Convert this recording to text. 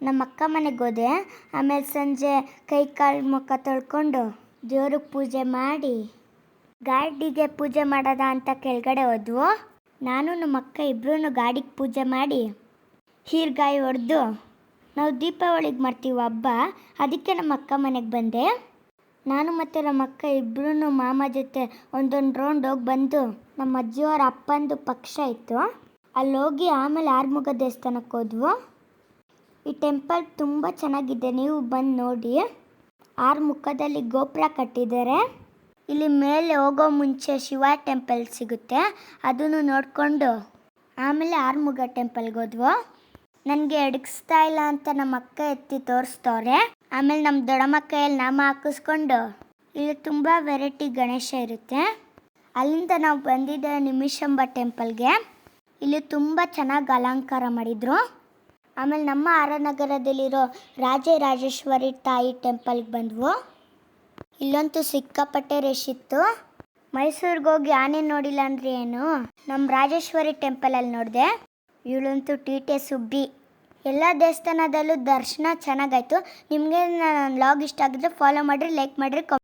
ನಮ್ಮ ಅಕ್ಕ ಮನೆಗೆ ಹೋದೆ. ಆಮೇಲೆ ಸಂಜೆ ಕೈ ಕಾಲು ಮುಖ ತೊಳ್ಕೊಂಡು ದೇವ್ರಿಗೆ ಪೂಜೆ ಮಾಡಿ ಗಾಡಿಗೆ ಪೂಜೆ ಮಾಡೋದ ಅಂತ ಕೆಳಗಡೆ ಹೋದ್ವು. ನಾನು ನಮ್ಮ ಅಕ್ಕ ಇಬ್ಬರೂ ಗಾಡಿಗೆ ಪೂಜೆ ಮಾಡಿ ಹೀರ್ಗಾಯಿ ಹೊಡೆದು ನಾವು ದೀಪಾವಳಿಗೆ ಮಾಡ್ತೀವಿ ಹಬ್ಬ, ಅದಕ್ಕೆ ನಮ್ಮ ಅಕ್ಕ ಮನೆಗೆ ಬಂದೆ. ನಾನು ಮತ್ತು ನಮ್ಮ ಅಕ್ಕ ಇಬ್ಬರೂ ಮಾಮ ಜೊತೆ ಒಂದೊಂದು ರೌಂಡ್ ಹೋಗಿ ಬಂದು ನಮ್ಮ ಅಜ್ಜಿಯವರ ಅಪ್ಪಂದು ಪಕ್ಷ ಇತ್ತು, ಅಲ್ಲಿ ಹೋಗಿ ಆಮೇಲೆ ಆರ್ಮುಗ ದೇವಸ್ಥಾನಕ್ಕೆ ಹೋದ್ವು. ಈ ಟೆಂಪಲ್ ತುಂಬ ಚೆನ್ನಾಗಿದೆ, ನೀವು ಬಂದು ನೋಡಿ. ಆರ್ಮುಖದಲ್ಲಿ ಗೋಪುರ ಕಟ್ಟಿದ್ದಾರೆ. ಇಲ್ಲಿ ಮೇಲೆ ಹೋಗೋ ಮುಂಚೆ ಶಿವ ಟೆಂಪಲ್ ಸಿಗುತ್ತೆ, ಅದನ್ನು ನೋಡಿಕೊಂಡು ಆಮೇಲೆ ಆರ್ಮುಗ ಟೆಂಪಲ್ಗೆ ಹೋದ್ವು. ನನಗೆ ಎಡಗಿಸ್ತಾ ಇಲ್ಲ ಅಂತ ನಮ್ಮ ಅಕ್ಕ ಎತ್ತಿ ತೋರಿಸ್ತವ್ರೆ. ಆಮೇಲೆ ನಮ್ಮ ದೊಡ್ಡಮ್ಮ ಕೈಯಲ್ಲಿ ನಾಮ ಹಾಕಿಸ್ಕೊಂಡು ಇಲ್ಲಿ ತುಂಬ ವೆರೈಟಿ ಗಣೇಶ ಇರುತ್ತೆ. ಅಲ್ಲಿಂದ ನಾವು ಬಂದಿದ್ದ ನಿಮಿಷಂಬ ಟೆಂಪಲ್ಗೆ. ಇಲ್ಲಿ ತುಂಬ ಚೆನ್ನಾಗಿ ಅಲಂಕಾರ ಮಾಡಿದರು. ಆಮೇಲೆ ನಮ್ಮ ಆರನಗರದಲ್ಲಿರೋ ರಾಜರಾಜೇಶ್ವರಿ ತಾಯಿ ಟೆಂಪಲ್ಗೆ ಬಂದವು. ಇಲ್ಲಂತೂ ಸಿಕ್ಕಾಪಟ್ಟೆ ರಶ್ ಇತ್ತು. ಮೈಸೂರಿಗೆ ಹೋಗಿ ಆನೆ ನೋಡಿಲ್ಲ ಅಂದರೆ ಏನು, ನಮ್ಮ ರಾಜೇಶ್ವರಿ ಟೆಂಪಲಲ್ಲಿ ನೋಡಿದೆ. ಇವಳಂತೂ ಟಿ ಸುಬ್ಬಿ. ಎಲ್ಲ ದೇವಸ್ಥಾನದಲ್ಲೂ ದರ್ಶನ ಚೆನ್ನಾಗಾಯಿತು. ನಿಮಗೆ ನನ್ನ ವ್ಲಾಗ್ ಇಷ್ಟ ಆಗಿದ್ರೆ ಫಾಲೋ ಮಾಡಿರಿ, ಲೈಕ್ ಮಾಡಿರಿ,